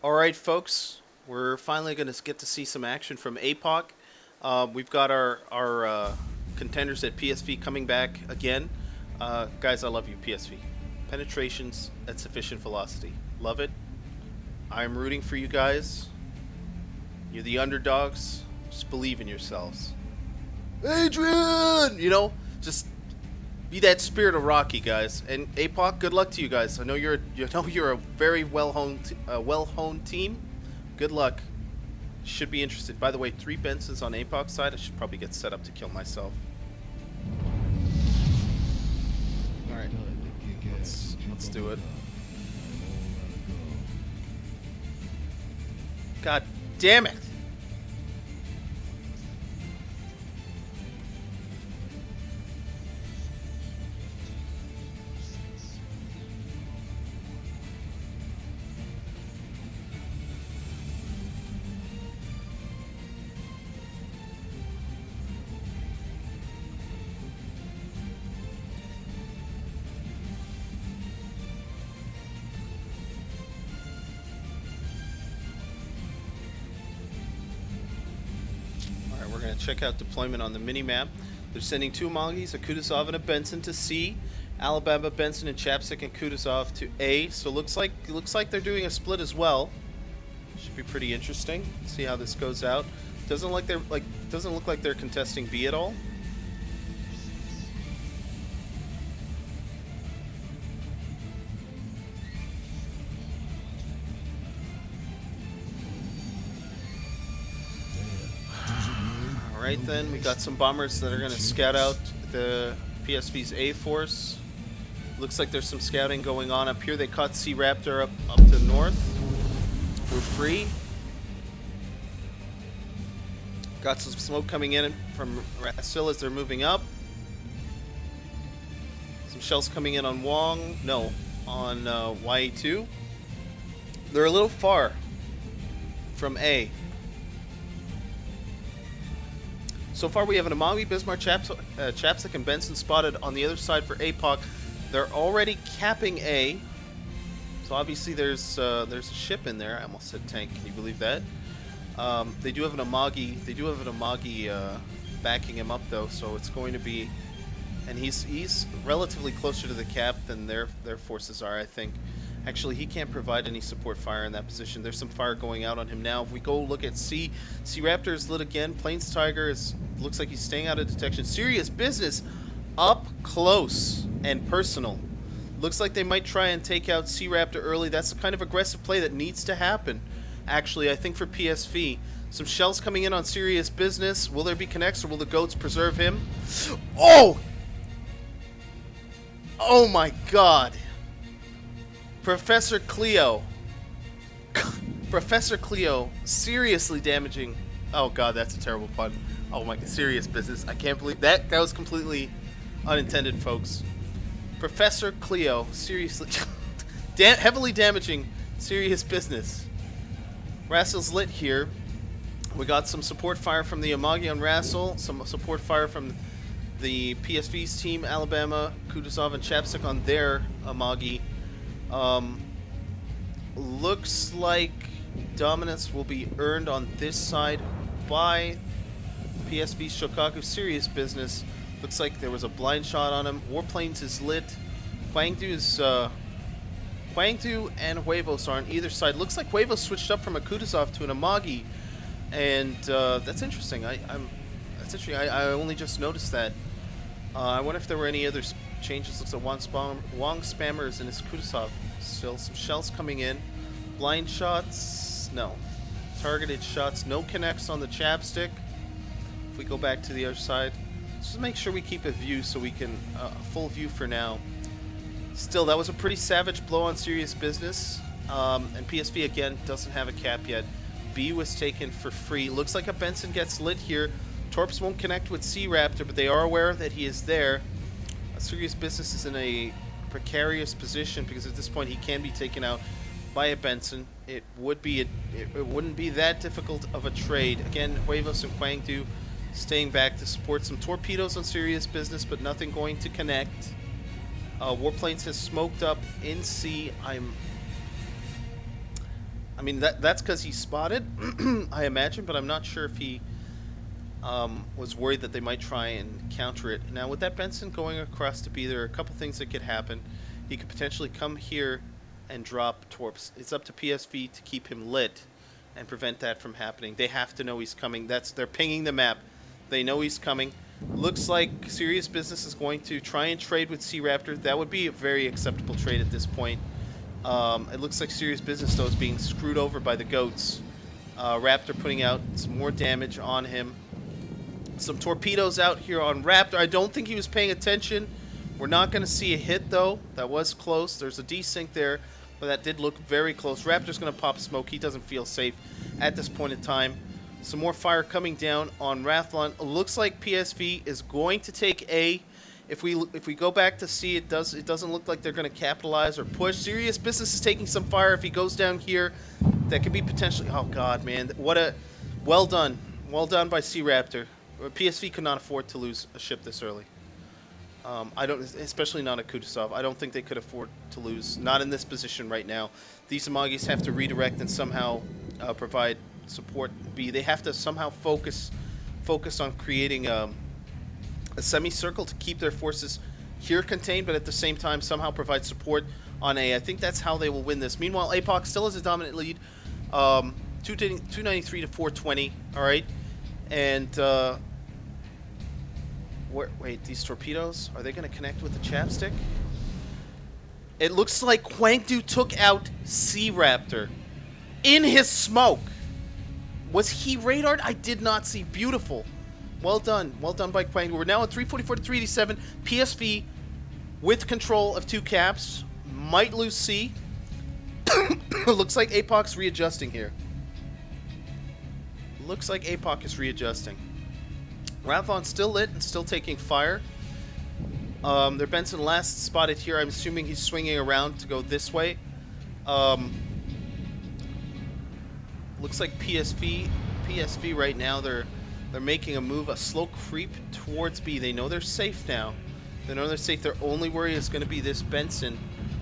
Alright, folks, we're finally going to get to see some action from APOC. We've got our contenders at PSV coming back again. Guys, I love you, PSV. Penetrations at sufficient velocity. Love it. I'm rooting for you guys. You're the underdogs. Just believe in yourselves. Adrian! You know, just be that spirit of Rocky, guys. And APOC, good luck to you guys. I know you're a very well-honed team. Good luck. Should be interested. By the way, 3 Bensons on APOC side. I should probably get set up to kill myself. All right, let's do it. God damn it! We're going to check out deployment on the mini-map. They're sending 2 Amagis, a Kutuzov and a Benson to C. Alabama, Benson, and Chapstick and Kutuzov to A. So looks like they're doing a split as well. Should be pretty interesting. See how this goes out. Doesn't look like they're contesting B at all. Alright then, we got some bombers that are going to scout out the PSV's A force. Looks like there's some scouting going on up here. They caught C Raptor up to the north. We're free. Got some smoke coming in from Rasil as they're moving up. Some shells coming in on Wong. No, on YE2. They're a little far from A. So far, we have an Amagi, Bismarck, Chapstick, and Benson spotted on the other side for APOC. They're already capping A. So obviously, there's a ship in there. I almost said tank. Can you believe that? They do have an Amagi. They do have an Amagi backing him up though. So it's going to be, and he's relatively closer to the cap than their forces are, I think. Actually, he can't provide any support fire in that position. There's some fire going out on him now. If we go look at C Raptor is lit again. Plains Tiger looks like he's staying out of detection. Serious business up close and personal. Looks like they might try and take out C Raptor early. That's the kind of aggressive play that needs to happen. Actually, I think for PSV. Some shells coming in on serious business. Will there be connects or will the goats preserve him? Oh! Oh my god. Professor Cleo. Professor Cleo seriously damaging. Oh god, that's a terrible pun. Oh my, serious business. I can't believe that. That was completely unintended, folks. Professor Cleo seriously heavily damaging serious business. Rassil's lit here. We got some support fire from the Amagi on Rassel, some support fire from the PSV's team, Alabama, Kutuzov, and Chapstick on their Amagi. Looks like dominance will be earned on this side by PSV's Shokaku. Serious business. Looks like there was a blind shot on him. Warplanes is lit. Kwangdu and Huevos are on either side. Looks like Huevos switched up from a Kutuzov to an Amagi, and that's interesting. That's interesting. I only just noticed that. I wonder if there were any other changes. Looks like Wong Spammer is in his Kutuzov. Still some shells coming in. Blind shots, no. Targeted shots, no connects on the Chapstick. If we go back to the other side, just make sure we keep a view so we can full view for now. Still, that was a pretty savage blow on serious business. And PSV again doesn't have a cap yet. B was taken for free. Looks like a Benson gets lit here. Torps won't connect with C Raptor, but they are aware that he is there. Serious business is in a precarious position because at this point he can be taken out by a Benson. It wouldn't be that difficult of a trade. Again, Huevos and Kwangdu staying back to support some torpedoes on serious business, but nothing going to connect. Warplanes has smoked up in C. I mean, that's because he spotted, I imagine, but I'm not sure if he was worried that they might try and counter it. Now, with that Benson going across to B, there are a couple things that could happen. He could potentially come here and drop Torps. It's up to PSV to keep him lit and prevent that from happening. They have to know he's coming. They're pinging the map. They know he's coming. Looks like Serious Business is going to try and trade with Sea Raptor. That would be a very acceptable trade at this point. It looks like Serious Business, though, is being screwed over by the goats. Raptor putting out some more damage on him. Some torpedoes out here on Raptor. I don't think he was paying attention. We're not going to see a hit, though. That was close. There's a desync there, but that did look very close. Raptor's going to pop smoke. He doesn't feel safe at this point in time. Some more fire coming down on Rathlon. It looks like PSV is going to take A. If we go back to C, it doesn't look like they're going to capitalize or push. Serious Business is taking some fire. If he goes down here, that could be potentially... Oh, God, man. What a... Well done. Well done by Sea Raptor. PSV could not afford to lose a ship this early. I don't, especially not at Kutuzov. I don't think they could afford to lose. Not in this position right now. These Amagis have to redirect and somehow provide support. B. They have to somehow focus on creating a semicircle to keep their forces here contained, but at the same time somehow provide support on A. I think that's how they will win this. Meanwhile, APOC still has a dominant lead, 293 to 420. All right, and wait, these torpedoes, are they going to connect with the chapstick? It looks like Kwangdu took out Sea Raptor in his smoke. Was he radared? I did not see. Beautiful. Well done by Kwangdu. We're now at 344 to 387. PSV with control of two caps. Might lose C. Looks like APOC's readjusting here. Looks like APOC is readjusting. Rathlon's still lit and still taking fire. Their Benson last spotted here. I'm assuming he's swinging around to go this way. Looks like PSV right now, they're making a move, a slow creep towards B. They know they're safe now. They know they're safe. Their only worry is going to be this Benson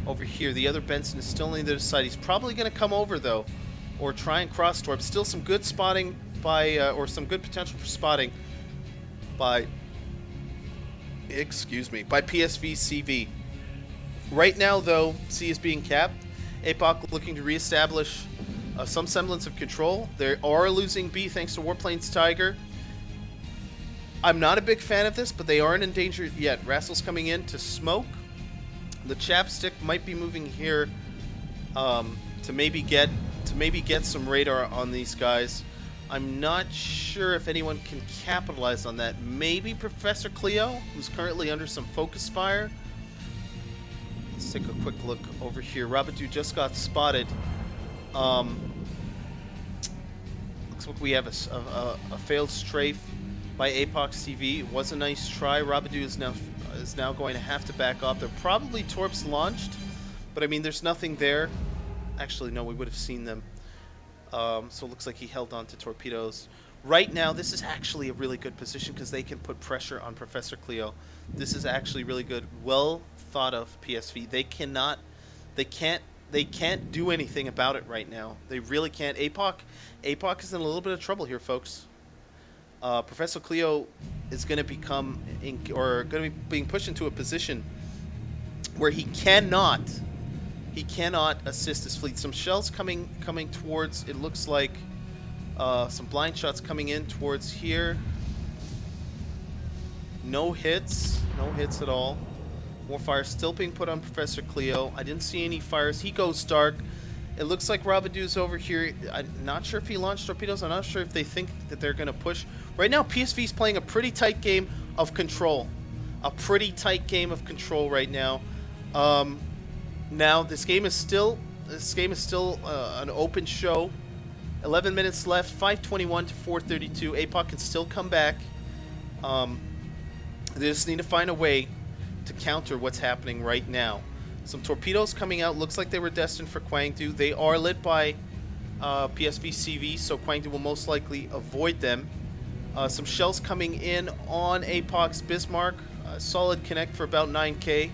over here. The other Benson is still on the other side. He's probably going to come over, though, or try and cross torp. Still some good spotting by, or some good potential for spotting by, by PSV CV. Right now, though, C is being capped. APOC looking to reestablish some semblance of control. They are losing B thanks to Warplane's Tiger. I'm not a big fan of this, but they aren't in danger yet. Rassel's coming in to smoke. The chapstick might be moving here to maybe get some radar on these guys. I'm not sure if anyone can capitalize on that. Maybe Professor Cleo, who's currently under some focus fire. Let's take a quick look over here. Rabadou just got spotted. Looks like we have a failed strafe by APOC CV. It was a nice try. Rabadou is now going to have to back off. They're probably torps launched, but I mean, there's nothing there. Actually, no, we would have seen them. So it looks like he held on to torpedoes. Right now, this is actually a really good position because they can put pressure on Professor Cleo. This is actually really good. Well thought of, PSV. They can't do anything about it right now. They really can't. APOC is in a little bit of trouble here, folks. Professor Cleo is going to become, going to be being pushed into a position where he cannot assist his fleet. Some shells coming towards, it looks like some blind shots coming in towards here. No hits at all. More fire still being put on Professor Cleo. I didn't see any fires. He goes dark. It looks like Rabadou's over here. I'm not sure if he launched torpedoes. I'm not sure if they think that they're going to push. Right now, PSV's playing a pretty tight game of control. Right now. Now this game is still an open show. 11 minutes left. 5:21 to 4:32. APOC can still come back. They just need to find a way to counter what's happening right now. Some torpedoes coming out. Looks like they were destined for Kwangdu. They are lit by PSV CV, so Kwangdu will most likely avoid them. Some shells coming in on APOC's Bismarck. Solid connect for about 9K.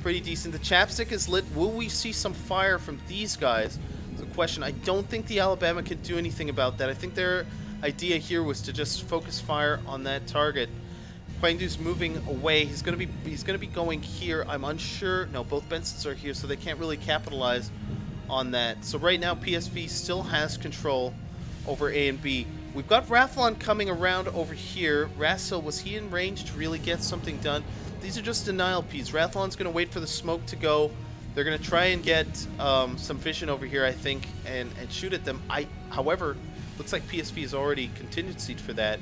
Pretty decent. The chapstick is lit. Will we see some fire from these guys? It's a question. I don't think the Alabama can do anything about that. I think their idea here was to just focus fire on that target. Kwangdu's moving away. He's gonna be going here. I'm unsure. No, both Bensons are here, so they can't really capitalize on that. So right now, PSV still has control over A and B. We've got Rathlon coming around over here. Rassil, was he in range to really get something done? These are just denial Ps. Rathlon's going to wait for the smoke to go. They're going to try and get some vision over here, I think, and shoot at them. However, looks like PSV is already contingencyed for that.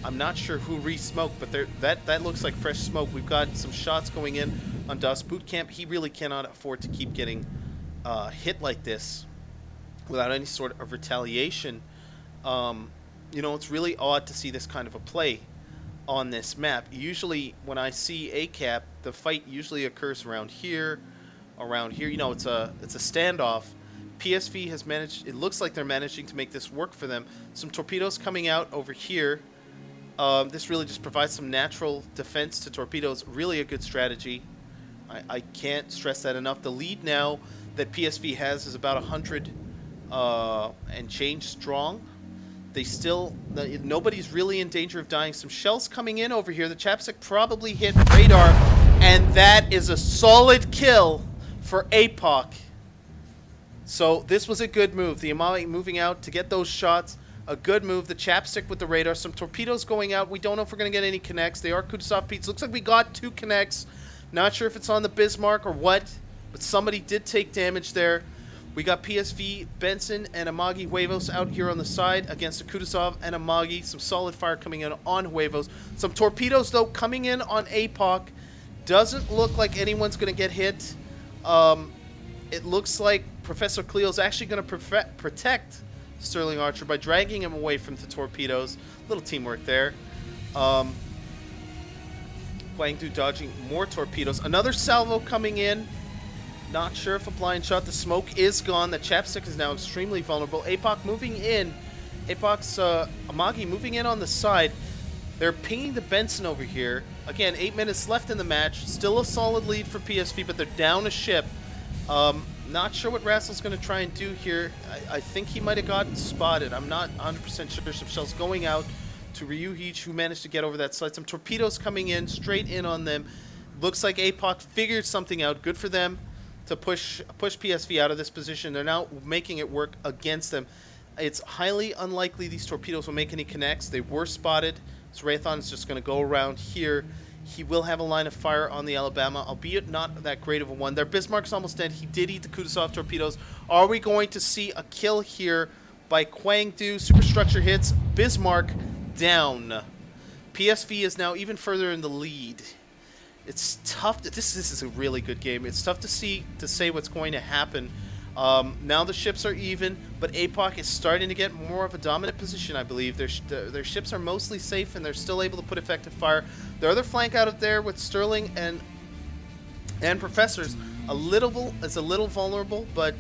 I'm not sure who re-smoked, but that looks like fresh smoke. We've got some shots going in on Das Bootcamp. He really cannot afford to keep getting hit like this without any sort of retaliation. You know, it's really odd to see this kind of a play on this map. Usually when I see ACAP, the fight usually occurs around here. You know, it's a standoff. PSV has managed, it looks like they're managing to make this work for them. Some torpedoes coming out over here. This really just provides some natural defense to torpedoes. Really a good strategy. I can't stress that enough. The lead now that PSV has is about 100 and change strong. Nobody's really in danger of dying. Some shells coming in over here. The Chapstick probably hit radar, and that is a solid kill for APOC. So this was a good move. The Amami moving out to get those shots. A good move. The Chapstick with the radar. Some torpedoes going out. We don't know if we're going to get any connects. They are Kudasov Pete's. Looks like we got 2 connects. Not sure if it's on the Bismarck or what, but somebody did take damage there. We got PSV, Benson, and Amagi Huevos out here on the side against a Kudasov and Amagi. Some solid fire coming in on Huevos. Some torpedoes, though, coming in on APOC. Doesn't look like anyone's going to get hit. It looks like Professor Cleo's actually going to protect Sterling Archer by dragging him away from the torpedoes. Little teamwork there. Kwangdu dodging more torpedoes. Another salvo coming in. Not sure if a blind shot. The smoke is gone. The Chapstick is now extremely vulnerable. APOC moving in. APOC's Amagi moving in on the side. They're pinging the Benson over here. Again, 8 minutes left in the match. Still a solid lead for PSV, but they're down a ship. Not sure what Rassel's going to try and do here. I think he might have gotten spotted. I'm not 100% sure. Some shells going out to Ryuhich, who managed to get over that side. Some torpedoes coming in, straight in on them. Looks like APOC figured something out. Good for them to push PSV out of this position. They're now making it work against them. It's highly unlikely these torpedoes will make any connects. They were spotted, so Raython is just going to go around here. He will have a line of fire on the Alabama, albeit not that great of a one. Their Bismarck's almost dead. He did eat the Kudasov torpedoes. Are we going to see a kill here by Kwangdu? Superstructure hits. Bismarck down. PSV is now even further in the lead. It's tough. This is a really good game. It's tough to say what's going to happen. Now the ships are even, but APOC is starting to get more of a dominant position, I believe. Their ships are mostly safe, and they're still able to put effective fire. Their other flank out of there with Sterling and Professors is a little vulnerable, but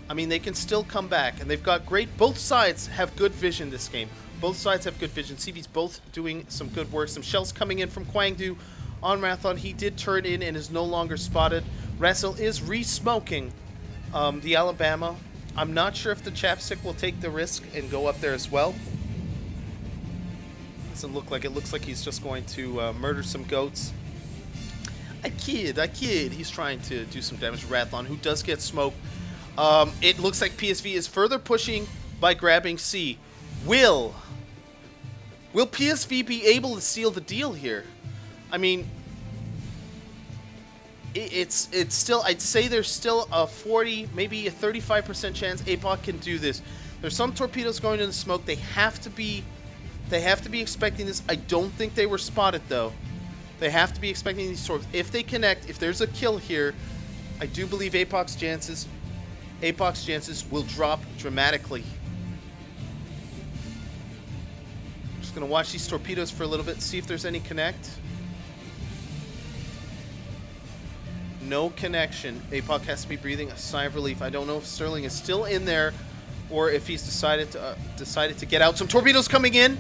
I mean, they can still come back, and they've got both sides have good vision this game. Both sides have good vision. CV's both doing some good work. Some shells coming in from Kwangdu on Marathon. He did turn in and is no longer spotted. Rassil is re-smoking the Alabama. I'm not sure if the Chapstick will take the risk and go up there as well. Doesn't look like it. Looks like he's just going to murder some goats. I kid. He's trying to do some damage to Rathlon, who does get smoked. It looks like PSV is further pushing by grabbing C. Will PSV be able to seal the deal here? I mean, it's still, I'd say there's still a 40, maybe a 35% chance APOC can do this. There's some torpedoes going in the smoke. They have to be expecting this. I don't think they were spotted though. They have to be expecting these torps. If they connect, if there's a kill here, I do believe APOC's chances will drop dramatically. Just gonna watch these torpedoes for a little bit, see if there's any connect. No connection. APOC has to be breathing a sigh of relief. I don't know if Sterling is still in there or if he's decided to get out. Some torpedoes coming in.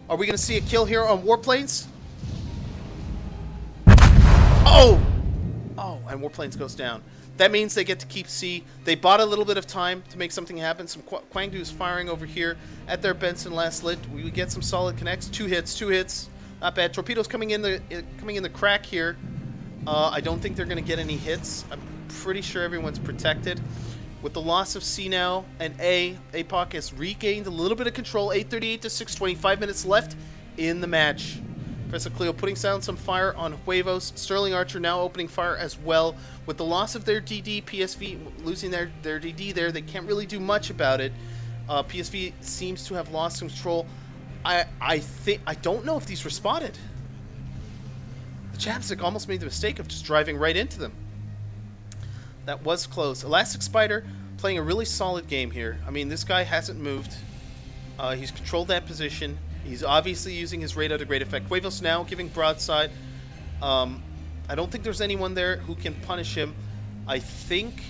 Are we going to see a kill here on warplanes? Oh, and and Warplanes goes down. That means they get to keep C. They bought a little bit of time to make something happen. Some Kwangdu is firing over here at their Benson last lit. We get some solid connects. Two hits. Not bad. Torpedoes coming in the crack here. I don't think they're going to get any hits. I'm pretty sure everyone's protected. With the loss of C now and APOC has regained a little bit of control. 8:38 to 6:20. 5 minutes left in the match. Professor Cleo putting down some fire on Huevos. Sterling Archer now opening fire as well. With the loss of their DD, PSV losing their DD there, they can't really do much about it. PSV seems to have lost control. I don't know if these were spotted. The Chapstick almost made the mistake of just driving right into them. That was close. Elastic Spider playing a really solid game here. I mean, this guy hasn't moved. He's controlled that position. He's obviously using his radar to great effect. Huevos now giving broadside. I don't think there's anyone there who can punish him. I think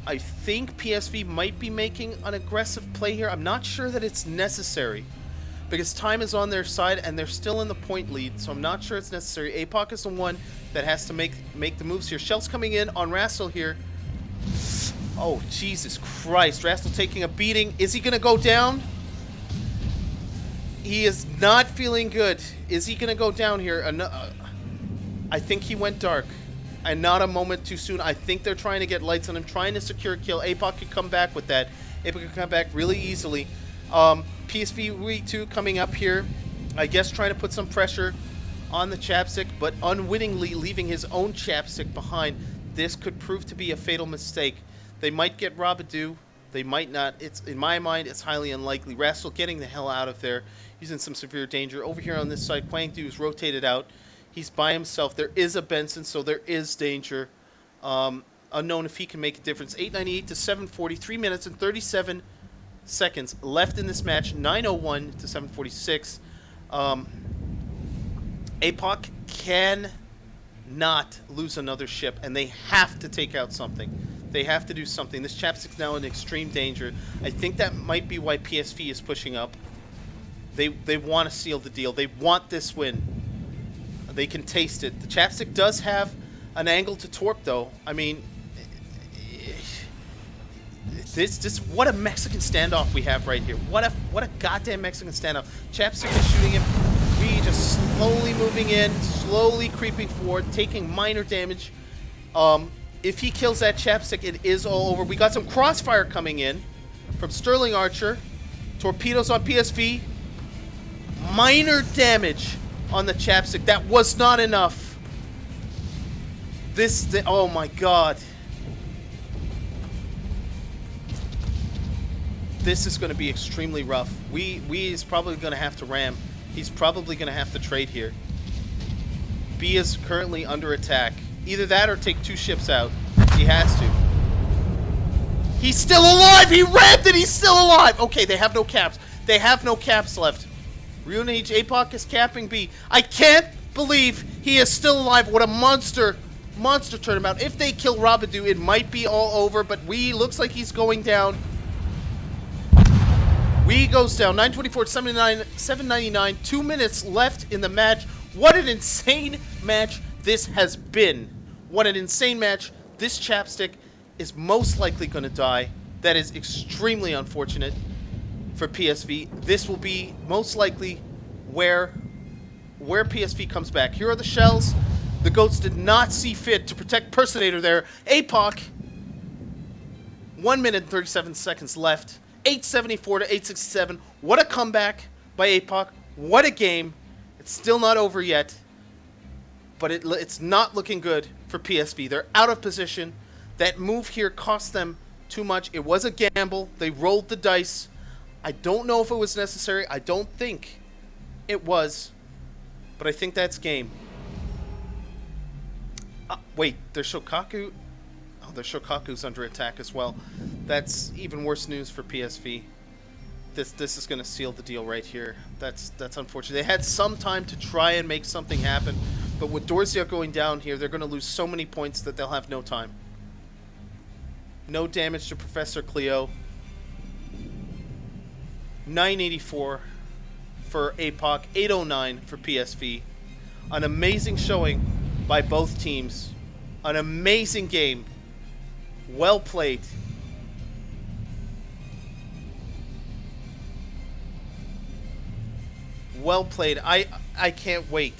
PSV might be making an aggressive play here. I'm not sure that it's necessary because time is on their side and they're still in the point lead, so I'm not sure it's necessary. APOC is the one that has to make the moves here. Shells coming in on Rastel here. Oh, Jesus Christ. Rastel taking a beating. Is he going to go down? He is not feeling good. Is he going to go down here? I think he went dark. And not a moment too soon. I think they're trying to get lights on him, trying to secure a kill. APOC could come back with that. APOC could come back really easily. PSV 2 coming up here. I guess trying to put some pressure on the Chapstick, but unwittingly leaving his own Chapstick behind. This could prove to be a fatal mistake. They might get Rabadoo. They might not. It's, in my mind, it's highly unlikely. Rastel getting the hell out of there. He's in some severe danger. Over here on this side, Kwangdu is rotated out. He's by himself. There is a Benson, so there is danger. Unknown if he can make a difference. 8:98 to 7:40. 3 minutes and 37 seconds left in this match. 9:01 to 7:46. APOC can not lose another ship, and they have to take out something. They have to do something. This Chapstick's now in extreme danger. I think that might be why PSV is pushing up. They want to seal the deal. They want this win. They can taste it. The Chapstick does have an angle to torp, though. I mean, this what a Mexican standoff we have right here. What a goddamn Mexican standoff. Chapstick is shooting him. We just slowly moving in, slowly creeping forward, taking minor damage. If he kills that Chapstick, it is all over. We got some crossfire coming in from Sterling Archer. Torpedoes on PSV. Minor damage on the Chapstick. That was not enough. Oh my god. This is going to be extremely rough. We is probably going to have to ram. He's probably going to have to trade here. B is currently under attack. Either that or take 2 ships out. He has to. He's still alive! He rammed it! He's still alive! Okay, they have no caps. They have no caps left. Runage APOC is capping B. I can't believe he is still alive. What a monster turnabout. If they kill Rabadoo, it might be all over, but looks like he's going down. We goes down. 9:24 to 7:99. 2 minutes left in the match. What an insane match this has been. What an insane match. This Chapstick is most likely going to die. That is extremely unfortunate for PSV. This will be most likely where PSV comes back. Here are the shells. The goats did not see fit to protect Personator there. APOC. 1 minute and 37 seconds left. 8:74 to 8:67. What a comeback by APOC. What a game. It's still not over yet. But it's not looking good for PSV. They're out of position. That move here cost them too much. It was a gamble. They rolled the dice. I don't know if it was necessary. I don't think it was. But I think that's game. Wait, there's Shokaku. Oh, there's Shokaku's under attack as well. That's even worse news for PSV. This is going to seal the deal right here. That's unfortunate. They had some time to try and make something happen. But with Dorsia going down here, they're going to lose so many points that they'll have no time. No damage to Professor Cleo. 984 for APOC. 809 for PSV. An amazing showing by both teams. An amazing game. Well played. Well played. I can't wait.